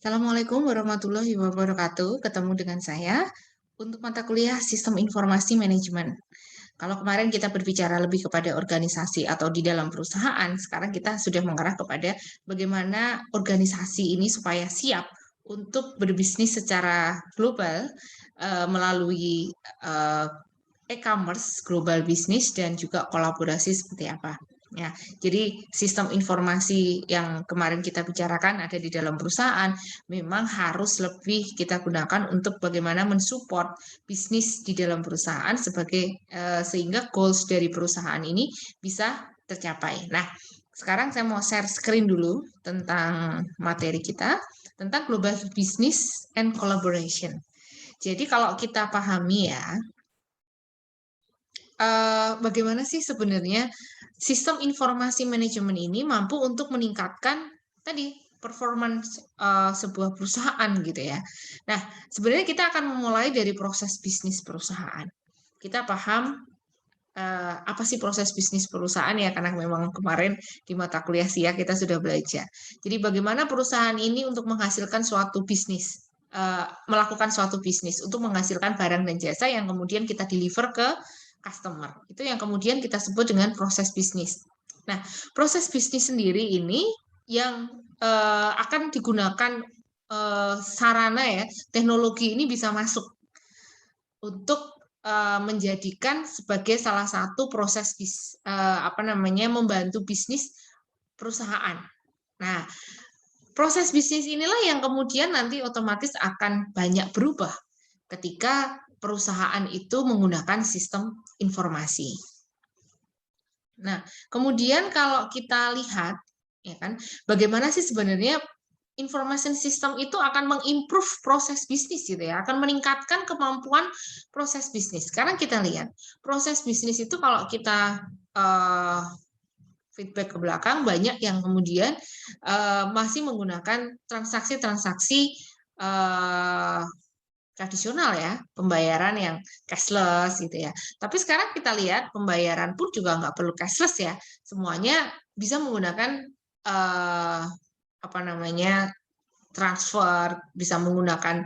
Assalamualaikum warahmatullahi wabarakatuh. Ketemu dengan saya untuk mata kuliah Sistem Informasi Manajemen. Kalau kemarin kita berbicara lebih kepada organisasi atau di dalam perusahaan, sekarang kita sudah mengarah kepada bagaimana organisasi ini supaya siap untuk berbisnis secara global melalui eh, e-commerce, global bisnis, dan juga kolaborasi seperti apa. Ya, jadi sistem informasi yang kemarin kita bicarakan ada di dalam perusahaan memang harus lebih kita gunakan untuk bagaimana mensupport bisnis di dalam perusahaan sebagai sehingga goals dari perusahaan ini bisa tercapai. Nah, sekarang saya mau share screen dulu tentang materi kita tentang global business and collaboration. Jadi kalau kita pahami ya, bagaimana sih sebenarnya sistem informasi manajemen ini mampu untuk meningkatkan tadi performance sebuah perusahaan gitu ya. Nah, sebenarnya kita akan memulai dari proses bisnis perusahaan. Kita paham apa sih proses bisnis perusahaan ya, karena memang kemarin di mata kuliah SIA kita sudah belajar. Jadi bagaimana perusahaan ini untuk menghasilkan suatu bisnis, melakukan suatu bisnis untuk menghasilkan barang dan jasa yang kemudian kita deliver ke customer. Itu yang kemudian kita sebut dengan proses bisnis. Nah, proses bisnis sendiri ini yang akan digunakan sarana ya, teknologi ini bisa masuk untuk menjadikan sebagai salah satu proses membantu bisnis perusahaan. Nah, proses bisnis inilah yang kemudian nanti otomatis akan banyak berubah ketika perusahaan itu menggunakan sistem informasi. Nah, kemudian kalau kita lihat, ya kan, bagaimana sih sebenarnya information system itu akan mengimprove proses bisnis gitu ya, akan meningkatkan kemampuan proses bisnis. Sekarang kita lihat proses bisnis itu kalau kita feedback ke belakang banyak yang kemudian masih menggunakan transaksi-transaksi tradisional ya, pembayaran yang cashless gitu ya. Tapi sekarang kita lihat pembayaran pun juga nggak perlu cashless ya, semuanya bisa menggunakan transfer, bisa menggunakan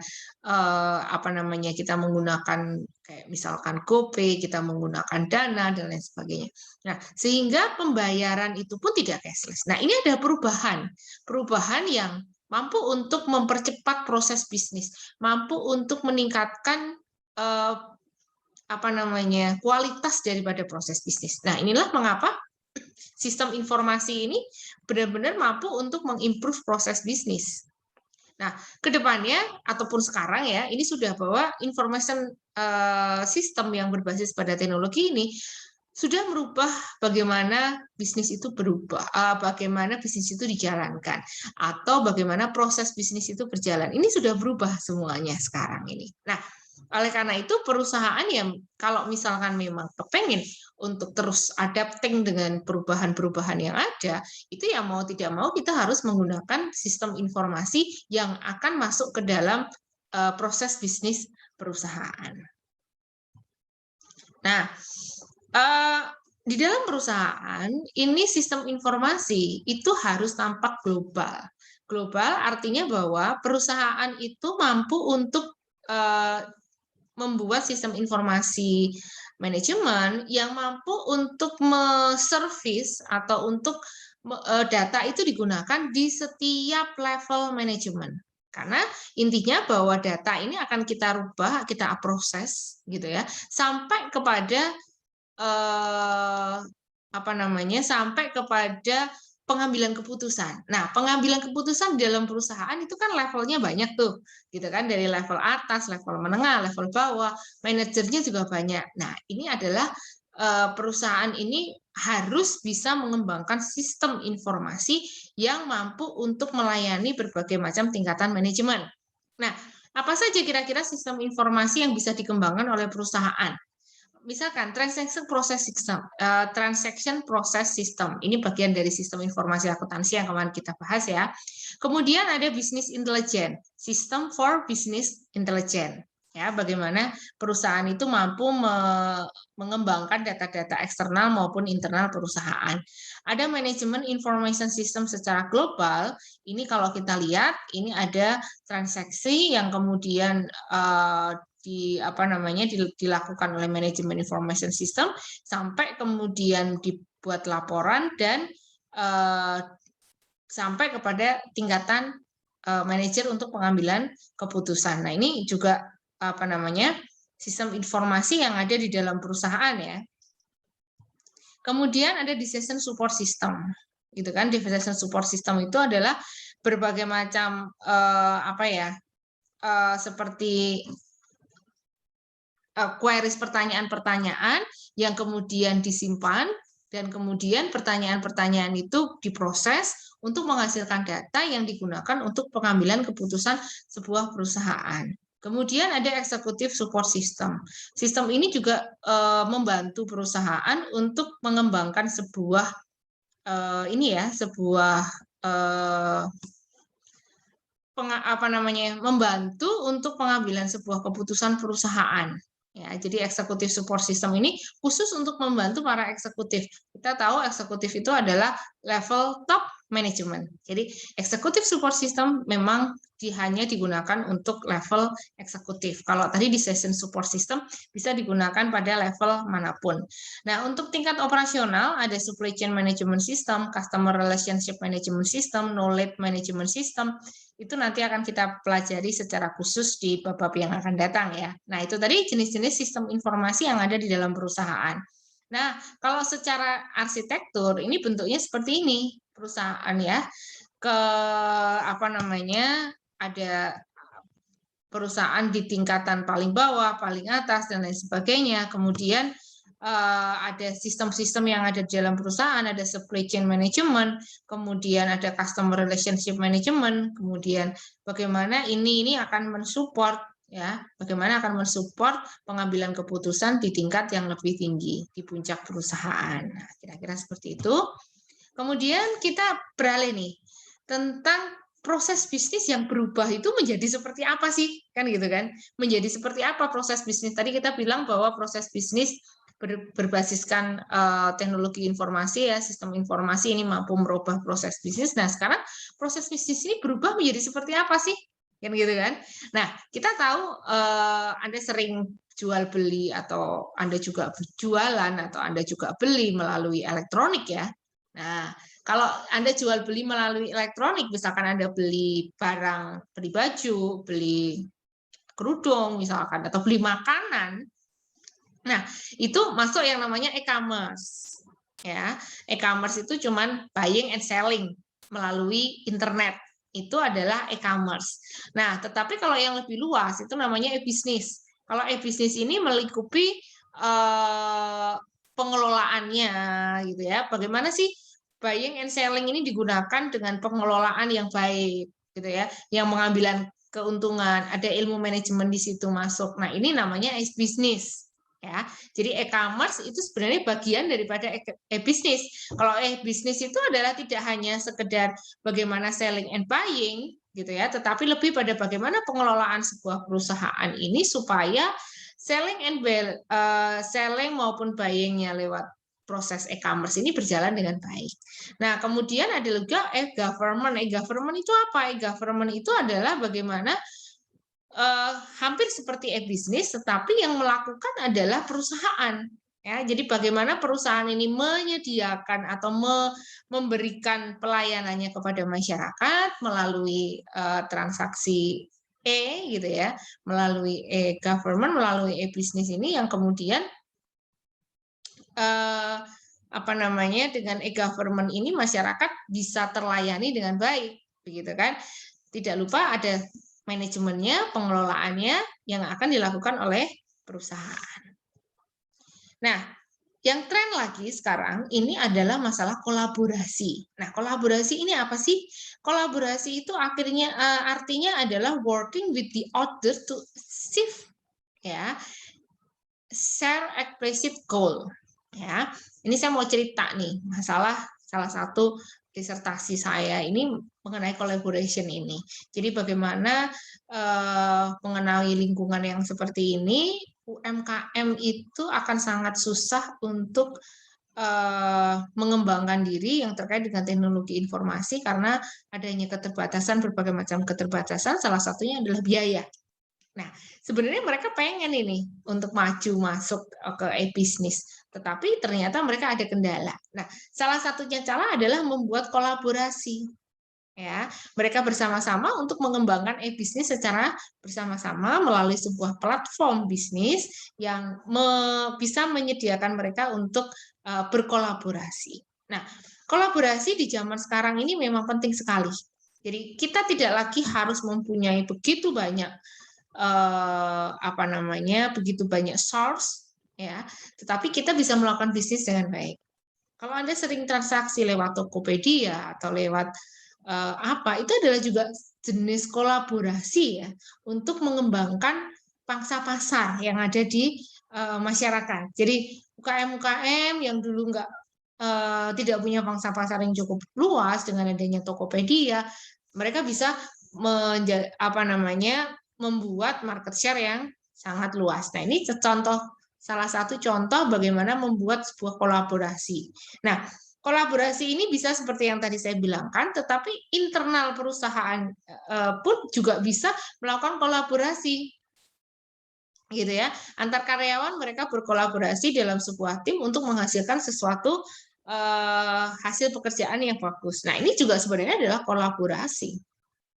kita menggunakan kayak misalkan GoPay, kita menggunakan Dana dan lain sebagainya. Nah, sehingga pembayaran itu pun tidak cashless. Nah, ini ada perubahan yang mampu untuk mempercepat proses bisnis, mampu untuk meningkatkan kualitas daripada proses bisnis. Nah, inilah mengapa sistem informasi ini benar-benar mampu untuk mengimprove proses bisnis. Nah, kedepannya ataupun sekarang ya, ini sudah bahwa information system yang berbasis pada teknologi ini sudah merubah bagaimana bisnis itu berubah, bagaimana bisnis itu dijalankan, atau bagaimana proses bisnis itu berjalan. Ini sudah berubah semuanya sekarang ini. Nah, oleh karena itu perusahaan yang kalau misalkan memang kepengen untuk terus adapting dengan perubahan-perubahan yang ada, itu ya mau tidak mau kita harus menggunakan sistem informasi yang akan masuk ke dalam proses bisnis perusahaan. Nah, di dalam perusahaan ini sistem informasi itu harus tampak global. Global artinya bahwa perusahaan itu mampu untuk membuat sistem informasi manajemen yang mampu untuk service atau untuk data itu digunakan di setiap level manajemen. Karena intinya bahwa data ini akan kita rubah, kita proses gitu ya, sampai kepada sampai kepada pengambilan keputusan. Nah, pengambilan keputusan dalam perusahaan itu kan levelnya banyak tuh, gitu kan, dari level atas, level menengah, level bawah, manajernya juga banyak. Nah, ini adalah perusahaan ini harus bisa mengembangkan sistem informasi yang mampu untuk melayani berbagai macam tingkatan manajemen. Nah, apa saja kira-kira sistem informasi yang bisa dikembangkan oleh perusahaan? Misalkan transaction process system, ini bagian dari sistem informasi akuntansi yang kemarin kita bahas ya. Kemudian ada business intelligence, system for business intelligence. Ya, bagaimana perusahaan itu mampu mengembangkan data-data eksternal maupun internal perusahaan. Ada manajemen information system secara global. Ini kalau kita lihat, ini ada transaksi yang kemudian dilakukan oleh manajemen information system sampai kemudian dibuat laporan dan sampai kepada tingkatan manajer untuk pengambilan keputusan. Nah, ini juga sistem informasi yang ada di dalam perusahaan ya. Kemudian ada decision support system, gitu kan? Decision support system itu adalah berbagai macam seperti queries pertanyaan-pertanyaan yang kemudian disimpan dan kemudian pertanyaan-pertanyaan itu diproses untuk menghasilkan data yang digunakan untuk pengambilan keputusan sebuah perusahaan. Kemudian ada executive support system. Sistem ini juga membantu perusahaan untuk mengembangkan sebuah membantu untuk pengambilan sebuah keputusan perusahaan. Ya, jadi executive support system ini khusus untuk membantu para eksekutif. Kita tahu eksekutif itu adalah level top management. Jadi executive support system memang hanya digunakan untuk level eksekutif. Kalau tadi decision support system bisa digunakan pada level manapun. Nah, untuk tingkat operasional ada supply chain management system, customer relationship management system, knowledge management system. Itu nanti akan kita pelajari secara khusus di bab-bab yang akan datang ya. Nah, itu tadi jenis-jenis sistem informasi yang ada di dalam perusahaan. Nah, kalau secara arsitektur ini bentuknya seperti ini perusahaan ya. Ada perusahaan di tingkatan paling bawah, paling atas dan lain sebagainya. Kemudian ada sistem-sistem yang ada di dalam perusahaan, ada supply chain management, kemudian ada customer relationship management, kemudian bagaimana ini akan mensupport ya, bagaimana akan mensupport pengambilan keputusan di tingkat yang lebih tinggi di puncak perusahaan. Nah, kira-kira seperti itu. Kemudian kita beralih nih tentang proses bisnis yang berubah itu menjadi seperti apa sih? Kan gitu kan? Menjadi seperti apa proses bisnis? Tadi kita bilang bahwa proses bisnis berbasiskan teknologi informasi ya, sistem informasi ini mampu merubah proses bisnis. Nah, sekarang proses bisnis ini berubah menjadi seperti apa sih? Kan gitu kan? Nah, kita tahu Anda sering jual beli atau Anda juga jualan atau Anda juga beli melalui elektronik ya. Nah, kalau Anda jual beli melalui elektronik, misalkan Anda beli barang, beli baju, beli kerudung misalkan atau beli makanan. Nah, itu masuk yang namanya e-commerce. Ya, e-commerce itu cuman buying and selling melalui internet. Itu adalah e-commerce. Nah, tetapi kalau yang lebih luas itu namanya e-business. Kalau e-business ini melingkupi pengelolaannya gitu ya. Bagaimana sih buying and selling ini digunakan dengan pengelolaan yang baik gitu ya, yang mengambil keuntungan, ada ilmu manajemen di situ masuk. Nah, ini namanya e-business. Ya, jadi e-commerce itu sebenarnya bagian daripada e-business. Kalau e-business itu adalah tidak hanya sekedar bagaimana selling and buying gitu ya, tetapi lebih pada bagaimana pengelolaan sebuah perusahaan ini supaya selling maupun buying-nya lewat proses e-commerce ini berjalan dengan baik. Nah, kemudian ada juga e-government. E-government itu apa? E-government itu adalah bagaimana hampir seperti e-bisnis, tetapi yang melakukan adalah perusahaan. Ya, jadi bagaimana perusahaan ini menyediakan atau memberikan pelayanannya kepada masyarakat melalui transaksi gitu ya, melalui e-government, melalui e-bisnis ini yang kemudian dengan e-government ini masyarakat bisa terlayani dengan baik, begitu kan? Tidak lupa ada manajemennya, pengelolaannya yang akan dilakukan oleh perusahaan. Nah, yang tren lagi sekarang ini adalah masalah kolaborasi. Nah, kolaborasi ini apa sih? Kolaborasi itu artinya adalah working with the other to achieve share aggressive goal. Ya, ini saya mau cerita nih masalah salah satu disertasi saya ini mengenai collaboration ini. Jadi bagaimana mengenali lingkungan yang seperti ini, UMKM itu akan sangat susah untuk mengembangkan diri yang terkait dengan teknologi informasi karena adanya keterbatasan, berbagai macam keterbatasan, salah satunya adalah biaya. Nah, sebenarnya mereka pengen ini untuk maju masuk ke e-bisnis, tetapi ternyata mereka ada kendala. Nah, salah satunya cara adalah membuat kolaborasi. Ya, mereka bersama-sama untuk mengembangkan e-bisnis secara bersama-sama melalui sebuah platform bisnis yang bisa menyediakan mereka untuk berkolaborasi. Nah, kolaborasi di zaman sekarang ini memang penting sekali. Jadi kita tidak lagi harus mempunyai begitu banyak begitu banyak source, ya, tetapi kita bisa melakukan bisnis dengan baik. Kalau Anda sering transaksi lewat Tokopedia atau lewat itu adalah juga jenis kolaborasi ya untuk mengembangkan pangsa pasar yang ada di masyarakat. Jadi UKM-UKM yang dulu tidak punya pangsa pasar yang cukup luas dengan adanya Tokopedia, mereka bisa membuat market share yang sangat luas. Nah, ini salah satu contoh bagaimana membuat sebuah kolaborasi. Nah, kolaborasi ini bisa seperti yang tadi saya bilangkan, tetapi internal perusahaan pun juga bisa melakukan kolaborasi, gitu ya. Antar karyawan mereka berkolaborasi dalam sebuah tim untuk menghasilkan sesuatu hasil pekerjaan yang bagus. Nah, ini juga sebenarnya adalah kolaborasi,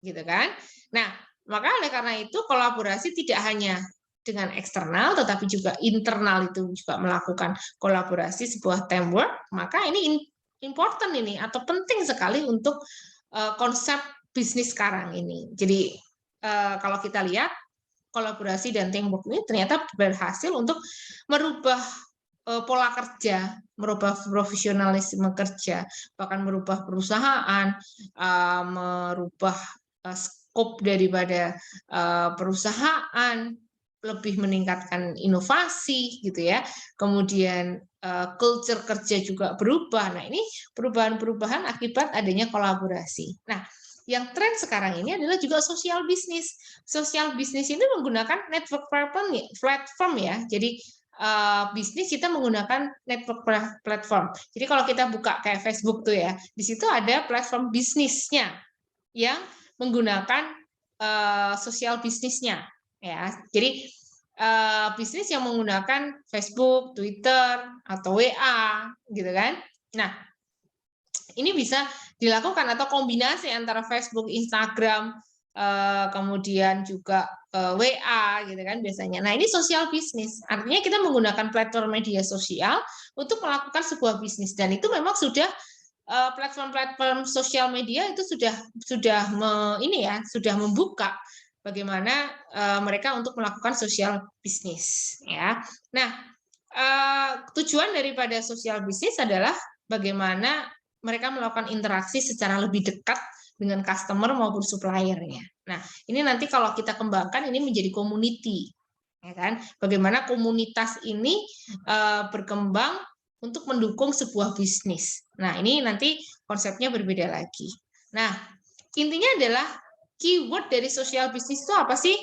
gitu kan? Nah, maka oleh karena itu kolaborasi tidak hanya dengan eksternal, tetapi juga internal itu juga melakukan kolaborasi sebuah teamwork. Maka ini important ini atau penting sekali untuk konsep bisnis sekarang ini. Jadi kalau kita lihat kolaborasi dan teamwork ini ternyata berhasil untuk merubah pola kerja, merubah profesionalisme kerja, bahkan merubah perusahaan, merubah skop daripada perusahaan, lebih meningkatkan inovasi gitu ya. Kemudian culture kerja juga berubah. Nah, ini perubahan-perubahan akibat adanya kolaborasi. Nah, yang tren sekarang ini adalah juga sosial bisnis. Sosial bisnis ini menggunakan network platform ya. Jadi bisnis kita menggunakan network platform. Jadi kalau kita buka kayak Facebook tuh ya, di situ ada platform bisnisnya yang menggunakan sosial bisnisnya ya. Jadi bisnis yang menggunakan Facebook, Twitter atau WA gitu kan. Nah, ini bisa dilakukan atau kombinasi antara Facebook, Instagram, kemudian juga WA gitu kan biasanya. Nah, ini sosial bisnis. Artinya kita menggunakan platform media sosial untuk melakukan sebuah bisnis dan itu memang sudah platform-platform sosial media itu sudah membuka bagaimana mereka untuk melakukan sosial bisnis ya. Nah, tujuan daripada sosial bisnis adalah bagaimana mereka melakukan interaksi secara lebih dekat dengan customer maupun suppliernya. Nah, ini nanti kalau kita kembangkan ini menjadi community, ya kan? Bagaimana komunitas ini berkembang untuk mendukung sebuah bisnis. Nah, ini nanti konsepnya berbeda lagi. Nah, intinya adalah keyword dari sosial bisnis itu apa sih?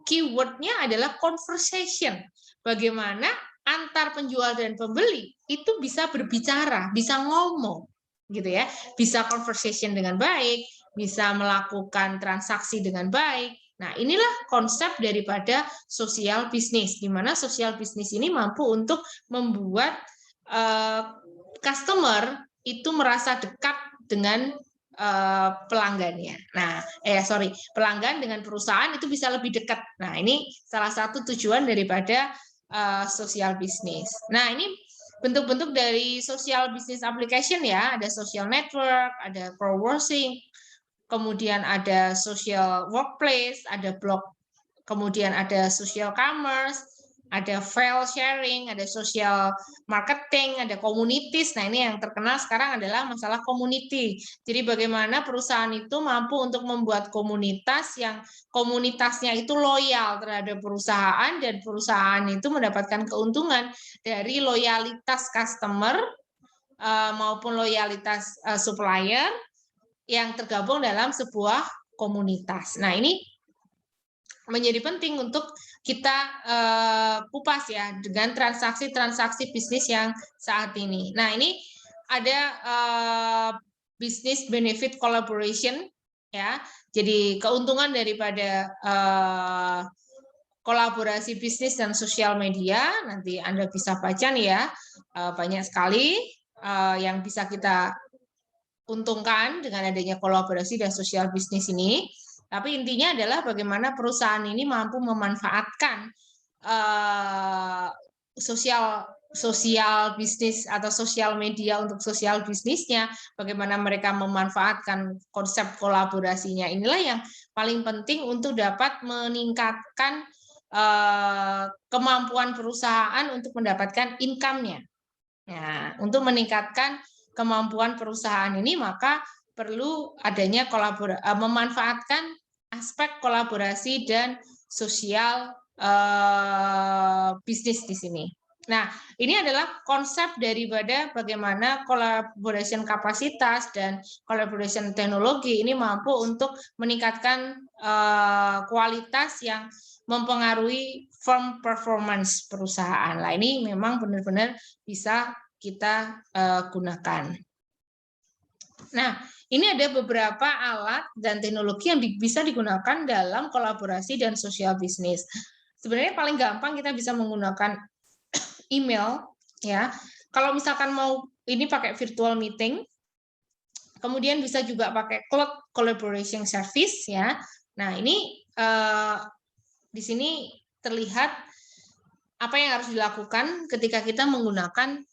Keywordnya adalah conversation. Bagaimana antar penjual dan pembeli itu bisa berbicara, bisa ngomong, gitu ya, bisa conversation dengan baik, bisa melakukan transaksi dengan baik. Nah, inilah konsep daripada sosial bisnis, di mana sosial bisnis ini mampu untuk membuat customer itu merasa dekat dengan pelanggannya. Nah, pelanggan dengan perusahaan itu bisa lebih dekat. Nah, ini salah satu tujuan daripada sosial bisnis. Nah, ini bentuk-bentuk dari social business application ya, ada social network, ada co-working, kemudian ada social workplace, ada blog, kemudian ada social commerce, ada file sharing, ada social marketing, ada communities. Nah, ini yang terkenal sekarang adalah masalah community. Jadi bagaimana perusahaan itu mampu untuk membuat komunitas yang komunitasnya itu loyal terhadap perusahaan dan perusahaan itu mendapatkan keuntungan dari loyalitas customer maupun loyalitas supplier yang tergabung dalam sebuah komunitas. Nah, ini menjadi penting untuk kita kupas ya dengan transaksi-transaksi bisnis yang saat ini. Nah, ini ada business benefit collaboration ya. Jadi keuntungan daripada kolaborasi bisnis dan sosial media, nanti Anda bisa baca nih ya, banyak sekali yang bisa kita untungkan dengan adanya kolaborasi dan sosial bisnis ini. Tapi intinya adalah bagaimana perusahaan ini mampu memanfaatkan sosial bisnis atau sosial media untuk sosial bisnisnya, bagaimana mereka memanfaatkan konsep kolaborasinya. Inilah yang paling penting untuk dapat meningkatkan kemampuan perusahaan untuk mendapatkan income-nya. Nah, untuk meningkatkan kemampuan perusahaan ini maka perlu adanya memanfaatkan aspek kolaborasi dan sosial bisnis di sini. Nah, ini adalah konsep daripada bagaimana collaboration kapasitas dan collaboration teknologi ini mampu untuk meningkatkan kualitas yang mempengaruhi firm performance perusahaan. Nah, ini memang benar-benar bisa kita gunakan. Nah, ini ada beberapa alat dan teknologi yang bisa digunakan dalam kolaborasi dan sosial bisnis. Sebenarnya paling gampang kita bisa menggunakan email ya. Kalau misalkan mau ini pakai virtual meeting, kemudian bisa juga pakai cloud collaboration service ya. Nah, ini di sini terlihat apa yang harus dilakukan ketika kita menggunakan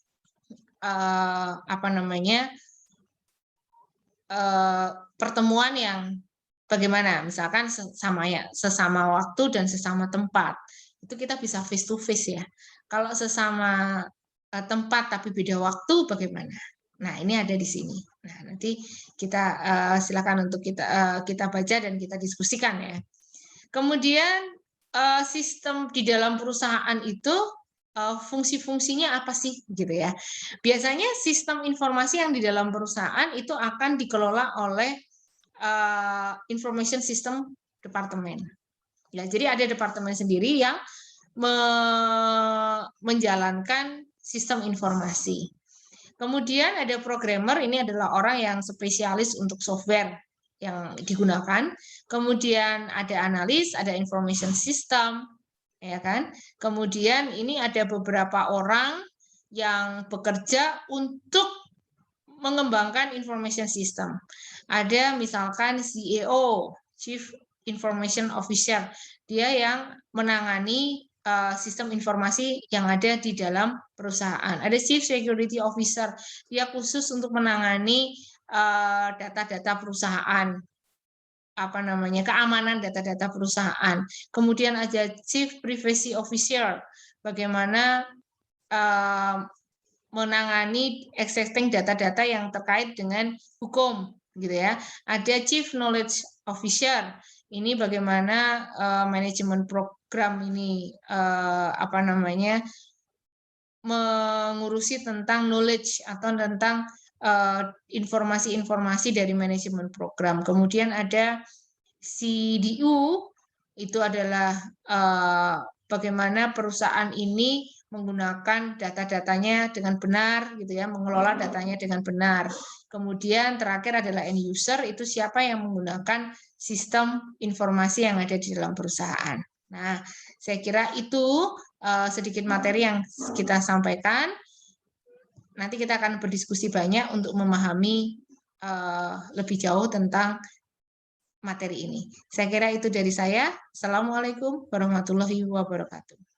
pertemuan yang bagaimana, misalkan sesama waktu dan sesama tempat, itu kita bisa face to face ya. Kalau sesama tempat tapi beda waktu bagaimana? Nah, ini ada di sini. Nah, nanti kita silakan untuk kita baca dan kita diskusikan ya. Kemudian sistem di dalam perusahaan itu fungsi-fungsinya apa sih gitu ya. Biasanya sistem informasi yang di dalam perusahaan itu akan dikelola oleh information system department. Ya, jadi ada departemen sendiri yang menjalankan sistem informasi. Kemudian ada programmer, ini adalah orang yang spesialis untuk software yang digunakan. Kemudian ada analis, ada information system, ya kan? Kemudian ini ada beberapa orang yang bekerja untuk mengembangkan information system. Ada misalkan CEO, Chief Information Officer, dia yang menangani sistem informasi yang ada di dalam perusahaan. Ada Chief Security Officer, dia khusus untuk menangani data-data perusahaan, keamanan data-data perusahaan. Kemudian ada Chief Privacy Officer, bagaimana menangani accessing data-data yang terkait dengan hukum, gitu ya. Ada Chief Knowledge Officer, ini bagaimana manajemen program ini mengurusi tentang knowledge atau tentang informasi-informasi dari manajemen program. Kemudian ada CDU, itu adalah bagaimana perusahaan ini menggunakan data-datanya dengan benar, gitu ya, mengelola datanya dengan benar. Kemudian terakhir adalah end user, itu siapa yang menggunakan sistem informasi yang ada di dalam perusahaan. Nah, saya kira itu sedikit materi yang kita sampaikan. Nanti kita akan berdiskusi banyak untuk memahami lebih jauh tentang materi ini. Saya kira itu dari saya. Assalamualaikum warahmatullahi wabarakatuh.